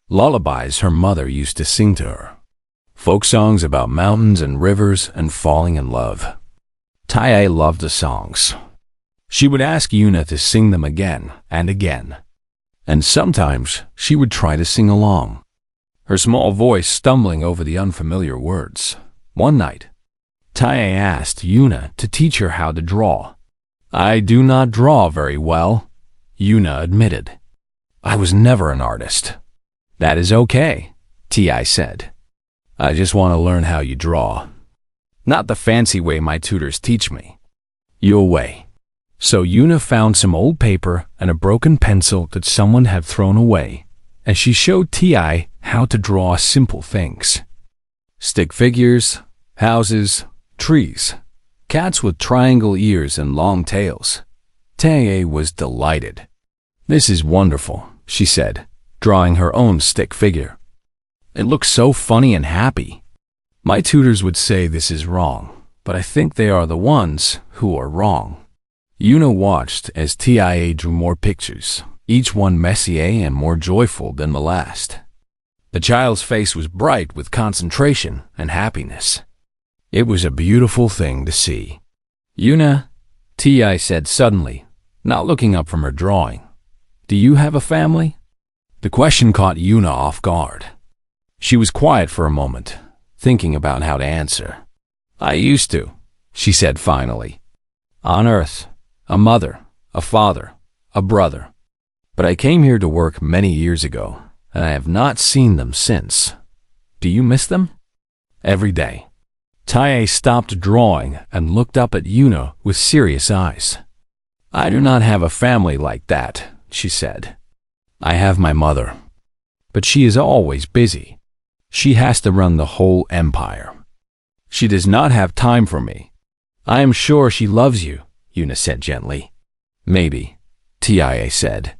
Lullabies her mother used to sing to her. Folk songs about mountains and rivers and falling in love. Taya loved the songs. She would ask Yuna to sing them again and again. And sometimes she would try to sing along, her small voice stumbling over the unfamiliar words. One night, Taya asked Yuna to teach her how to draw. "I do not draw very well," Yuna admitted. "I was never an artist." "That is okay," Ti said. "I just want to learn how you draw. Not the fancy way my tutors teach me. Your way." So Yuna found some old paper and a broken pencil that someone had thrown away, and she showed Ti how to draw simple things. Stick figures, houses, trees, cats with triangle ears and long tails. Taya was delighted. "This is wonderful," she said, drawing her own stick figure. "It looks so funny and happy. My tutors would say this is wrong, but I think they are the ones who are wrong." Yuna watched as Tia drew more pictures, each one messier and more joyful than the last. The child's face was bright with concentration and happiness. It was a beautiful thing to see. "Yuna," Ti said suddenly, not looking up from her drawing, "do you have a family?" The question caught Yuna off guard. She was quiet for a moment, thinking about how to answer. "I used to," she said finally. "On Earth, a mother, a father, a brother. But I came here to work many years ago, and I have not seen them since. Do you miss them?" "Every day." Tae stopped drawing and looked up at Yuna with serious eyes. "I do not have a family like that," she said. "I have my mother. But she is always busy. She has to run the whole empire. She does not have time for me." "I am sure she loves you," Yuna said gently. "Maybe," Tia said.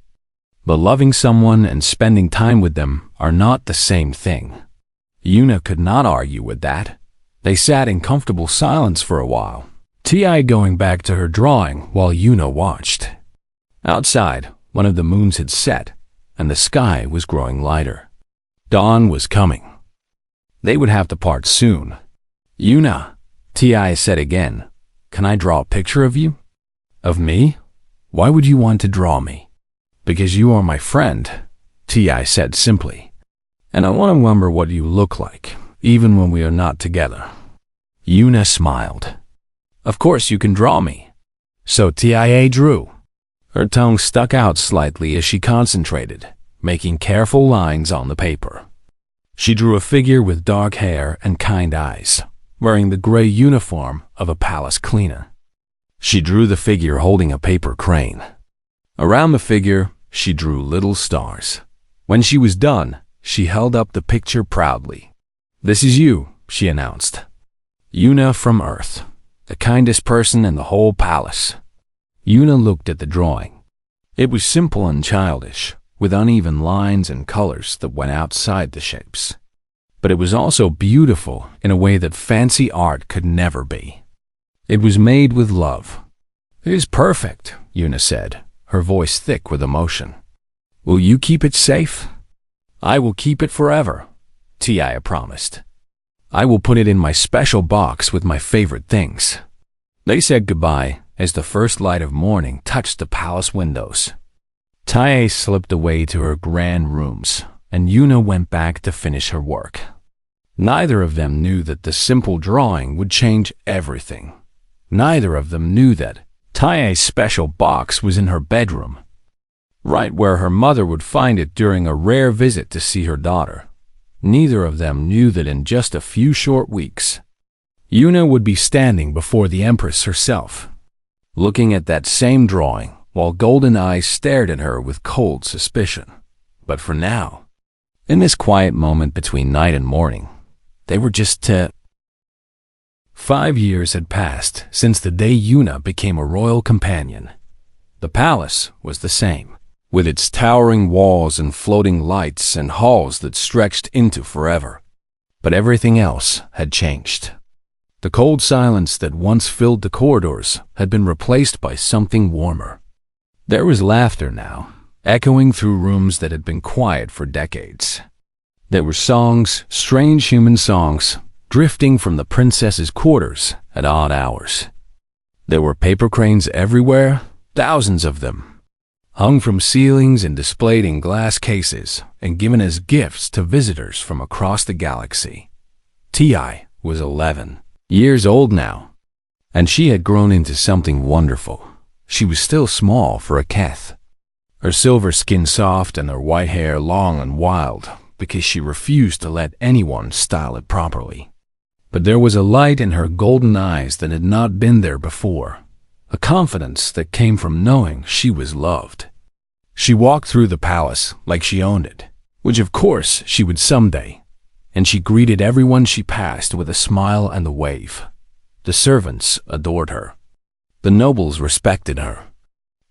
"But loving someone and spending time with them are not the same thing." Yuna could not argue with that. They sat in comfortable silence for a while, Ti going back to her drawing while Yuna watched. Outside, one of the moons had set, and the sky was growing lighter. Dawn was coming. They would have to part soon. "Yuna," Ti said again, "can I draw a picture of you?" "Of me? Why would you want to draw me?" "Because you are my friend," Ti said simply. "And I want to remember what you look like, even when we are not together." Yuna smiled. "Of course you can draw me." So Tia drew. Her tongue stuck out slightly as she concentrated, making careful lines on the paper. She drew a figure with dark hair and kind eyes, wearing the gray uniform of a palace cleaner. She drew the figure holding a paper crane. Around the figure, she drew little stars. When she was done, she held up the picture proudly. "This is you," she announced. "Yuna from Earth, the kindest person in the whole palace." Yuna looked at the drawing. It was simple and childish, with uneven lines and colors that went outside the shapes. But it was also beautiful in a way that fancy art could never be. It was made with love. "It is perfect," Yuna said, her voice thick with emotion. "Will you keep it safe?" "I will keep it forever," Tia promised. "I will put it in my special box with my favorite things." They said goodbye as the first light of morning touched the palace windows. Tae slipped away to her grand rooms, and Yuna went back to finish her work. Neither of them knew that the simple drawing would change everything. Neither of them knew that Tae's special box was in her bedroom, right where her mother would find it during a rare visit to see her daughter. Neither of them knew that in just a few short weeks, Yuna would be standing before the Empress herself, looking at that same drawing while golden eyes stared at her with cold suspicion. But for now, in this quiet moment between night and morning, they were just 5 years had passed since the day Yuna became a royal companion. The palace was the same, with its towering walls and floating lights and halls that stretched into forever. But everything else had changed. The cold silence that once filled the corridors had been replaced by something warmer. There was laughter now, echoing through rooms that had been quiet for decades. There were songs, strange human songs, drifting from the princess's quarters at odd hours. There were paper cranes everywhere, thousands of them, hung from ceilings and displayed in glass cases and given as gifts to visitors from across the galaxy. Ti was 11 years old now, and she had grown into something wonderful. She was still small for a Keth, her silver skin soft and her white hair long and wild because she refused to let anyone style it properly. But there was a light in her golden eyes that had not been there before, a confidence that came from knowing she was loved. She walked through the palace like she owned it, which of course she would someday, and she greeted everyone she passed with a smile and a wave. The servants adored her. The nobles respected her.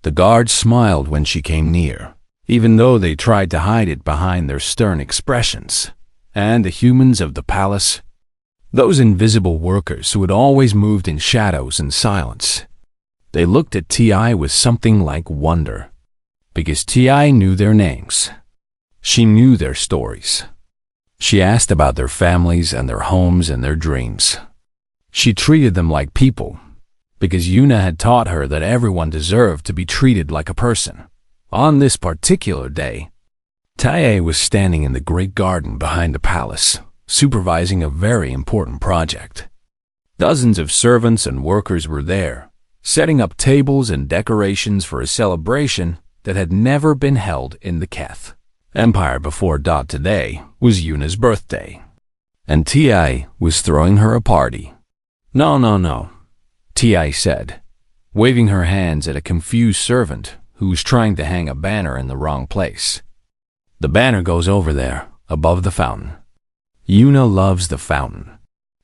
The guards smiled when she came near, even though they tried to hide it behind their stern expressions. And the humans of the palace, those invisible workers who had always moved in shadows and silence, they looked at Ti with something like wonder. because Ti knew their names. She knew their stories. She asked about their families and their homes and their dreams. She treated them like people, because Yuna had taught her that everyone deserved to be treated like a person. On this particular day, Tae was standing in the great garden behind the palace, supervising a very important project. Dozens of servants and workers were there, setting up tables and decorations for a celebration that had never been held in the Keth Empire before. Today was Yuna's birthday, and Ti was throwing her a party. No, Ti said, waving her hands at a confused servant who was trying to hang a banner in the wrong place. The banner goes over there, above the fountain. Yuna loves the fountain.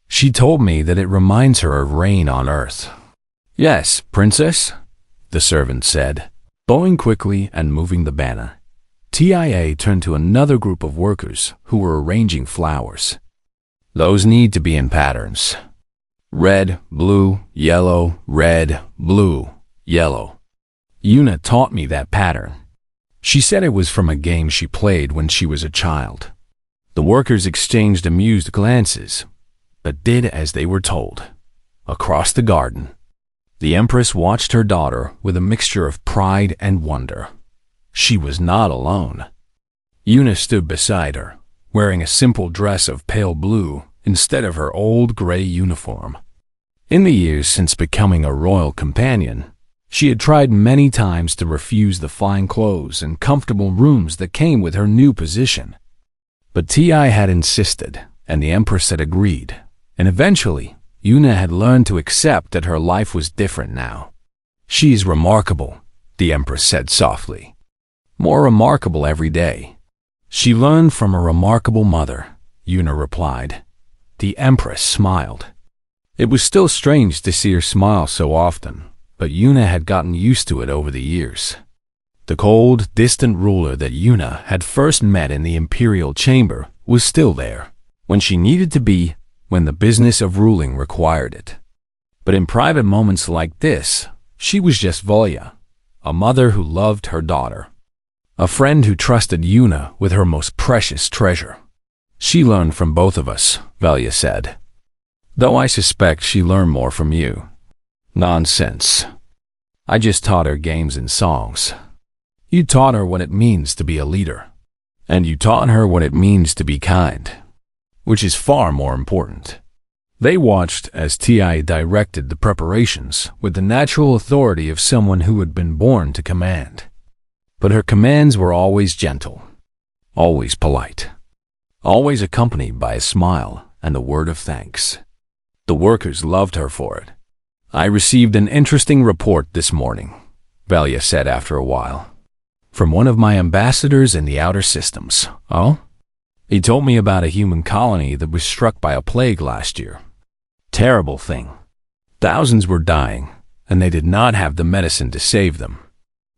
She told me that it reminds her of rain on Earth. Yes, princess, the servant said, bowing quickly and moving the banner. Tia turned to another group of workers who were arranging flowers. Those need to be in patterns. Red, blue, yellow, red, blue, yellow. Yuna taught me that pattern. She said it was from a game she played when she was a child. The workers exchanged amused glances, but did as they were told. Across the garden, the Empress watched her daughter with a mixture of pride and wonder. She was not alone. Yuna stood beside her, wearing a simple dress of pale blue instead of her old gray uniform. In the years since becoming a royal companion, she had tried many times to refuse the fine clothes and comfortable rooms that came with her new position. But Ti had insisted, and the Empress had agreed, and eventually Yuna had learned to accept that her life was different now. She is remarkable, the Empress said softly. More remarkable every day. She learned from a remarkable mother, Yuna replied. The Empress smiled. It was still strange to see her smile so often, but Yuna had gotten used to it over the years. The cold, distant ruler that Yuna had first met in the imperial chamber was still there, when she needed to be, when the business of ruling required it. But in private moments like this, she was just Volya, a mother who loved her daughter, a friend who trusted Yuna with her most precious treasure. She learned from both of us, Volya said. Though I suspect she learned more from you. Nonsense. I just taught her games and songs. You taught her what it means to be a leader. And you taught her what it means to be kind, which is far more important. They watched as Ti directed the preparations with the natural authority of someone who had been born to command. But her commands were always gentle, always polite, always accompanied by a smile and a word of thanks. The workers loved her for it. I received an interesting report this morning, Valya said after a while, from one of my ambassadors in the outer systems. Oh? He told me about a human colony that was struck by a plague last year. Terrible thing. Thousands were dying, and they did not have the medicine to save them.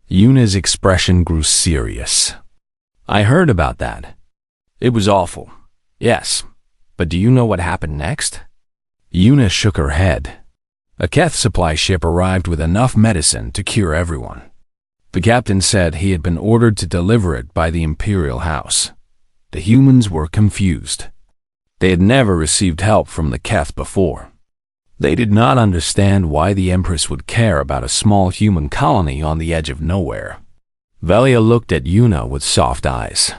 Yuna's expression grew serious. I heard about that. It was awful. Yes, but do you know what happened next? Yuna shook her head. A Keth supply ship arrived with enough medicine to cure everyone. The captain said he had been ordered to deliver it by the Imperial House. The humans were confused. They had never received help from the Keth before. They did not understand why the Empress would care about a small human colony on the edge of nowhere. Velia looked at Yuna with soft eyes.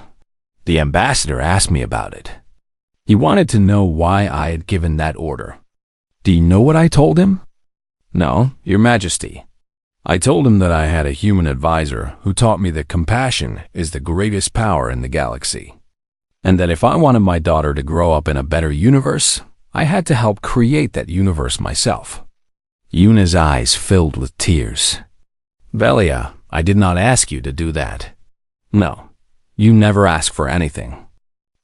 The ambassador asked me about it. He wanted to know why I had given that order. Do you know what I told him? No, Your Majesty. I told him that I had a human advisor who taught me that compassion is the greatest power in the galaxy, and that if I wanted my daughter to grow up in a better universe, I had to help create that universe myself. Yuna's eyes filled with tears. Velia, I did not ask you to do that. No, you never ask for anything.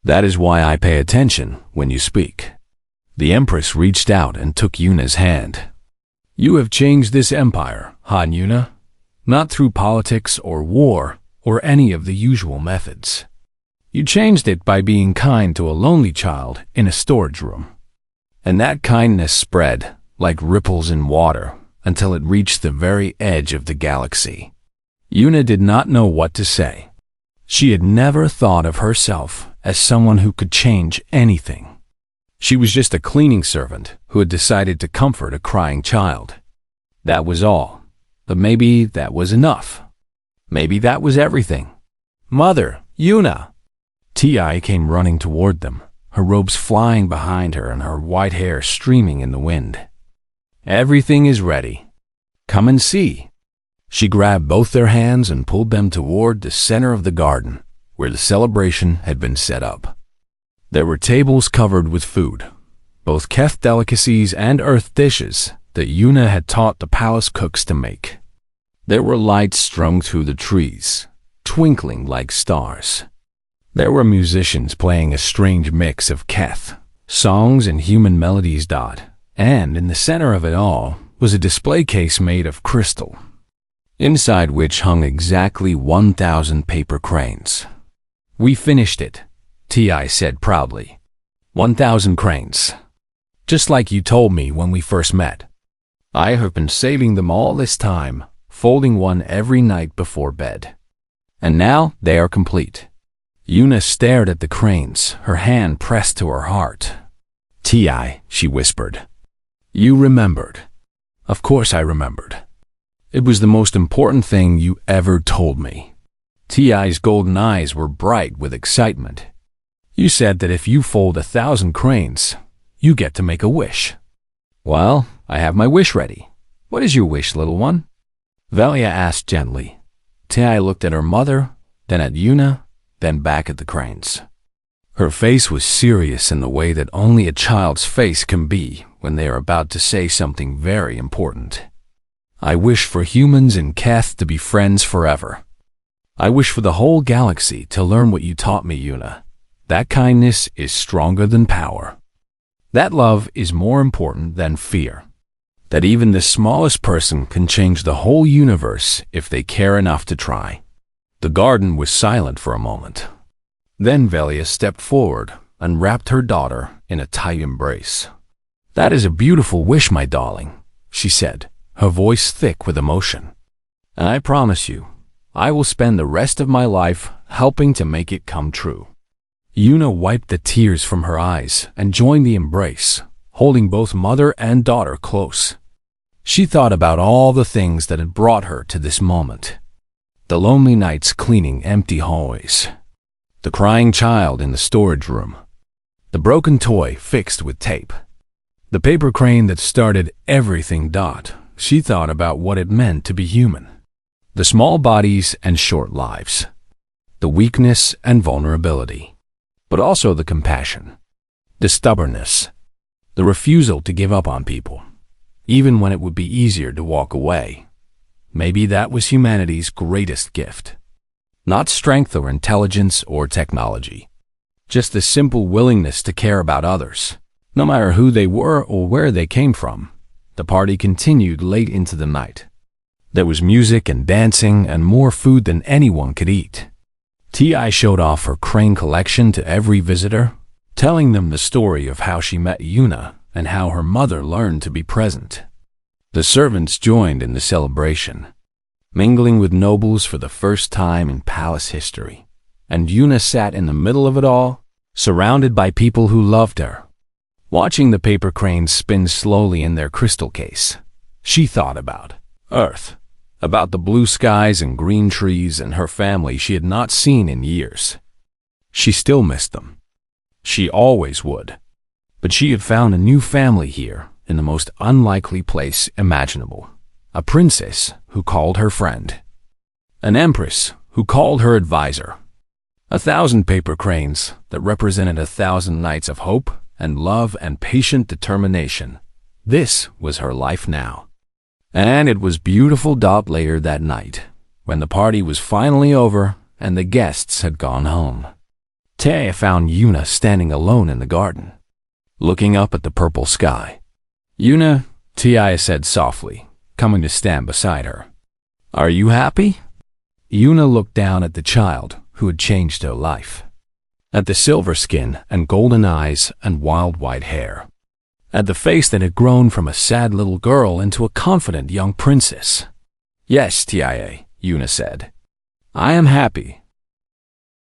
That is why I pay attention when you speak. The Empress reached out and took Yuna's hand. You have changed this empire, Han Yuna, not through politics or war or any of the usual methods. You changed it by being kind to a lonely child in a storage room. And that kindness spread like ripples in water until it reached the very edge of the galaxy. Yuna did not know what to say. She had never thought of herself as someone who could change anything. She was just a cleaning servant who had decided to comfort a crying child. That was all. But maybe that was enough. Maybe that was everything. "Mother, Yuna!" Ti came running toward them, her robes flying behind her and her white hair streaming in the wind. "Everything is ready. Come and see." She grabbed both their hands and pulled them toward the center of the garden, where the celebration had been set up. There were tables covered with food, both Keth delicacies and earth dishes that Yuna had taught the palace cooks to make. There were lights strung through the trees, twinkling like stars. There were musicians playing a strange mix of Keth, songs and human melodies. And in the center of it all was a display case made of crystal, inside which hung exactly 1,000 paper cranes. "We finished it," Ti said proudly. 1,000 cranes. Just like you told me when we first met. I have been saving them all this time, folding one every night before bed. And now they are complete. Yuna stared at the cranes, her hand pressed to her heart. "Ti," she whispered. "You remembered." Of course I remembered. It was the most important thing you ever told me. Ti's golden eyes were bright with excitement. "You said that if you fold 1,000 cranes, you get to make a wish." "Well, I have my wish ready. What is your wish, little one?" Velia asked gently. Ti looked at her mother, then at Yuna, then back at the cranes. Her face was serious in the way that only a child's face can be when they are about to say something very important. "I wish for humans and Keth to be friends forever. I wish for the whole galaxy to learn what you taught me, Yuna. That kindness is stronger than power. That love is more important than fear. That even the smallest person can change the whole universe if they care enough to try." The garden was silent for a moment. Then Velia stepped forward and wrapped her daughter in a tight embrace. "That is a beautiful wish, my darling," she said, her voice thick with emotion. "And I promise you, I will spend the rest of my life helping to make it come true." Yuna wiped the tears from her eyes and joined the embrace, holding both mother and daughter close. She thought about all the things that had brought her to this moment. The lonely nights cleaning empty hallways. The crying child in the storage room. The broken toy fixed with tape. The paper crane that started everything. She thought about what it meant to be human. The small bodies and short lives. The weakness and vulnerability. But also the compassion. The stubbornness. The refusal to give up on people, even when it would be easier to walk away. Maybe that was humanity's greatest gift. Not strength or intelligence or technology. Just the simple willingness to care about others, no matter who they were or where they came from. The party continued late into the night. There was music and dancing and more food than anyone could eat. Ti showed off her crane collection to every visitor, telling them the story of how she met Yuna and how her mother learned to be present. The servants joined in the celebration, mingling with nobles for the first time in palace history, and Yuna sat in the middle of it all, surrounded by people who loved her. Watching the paper cranes spin slowly in their crystal case, she thought about Earth, about the blue skies and green trees and her family she had not seen in years. She still missed them. She always would. But she had found a new family here in the most unlikely place imaginable. A princess who called her friend. An empress who called her advisor. 1,000 paper cranes that represented 1,000 nights of hope and love and patient determination. This was her life now. And it was beautiful. Later that night, when the party was finally over and the guests had gone home, Taya found Yuna standing alone in the garden, looking up at the purple sky. "Yuna," Tia said softly, coming to stand beside her. "Are you happy?" Yuna looked down at the child who had changed her life. At the silver skin and golden eyes and wild white hair. At the face that had grown from a sad little girl into a confident young princess. "Yes, Tia, Una said. I am happy,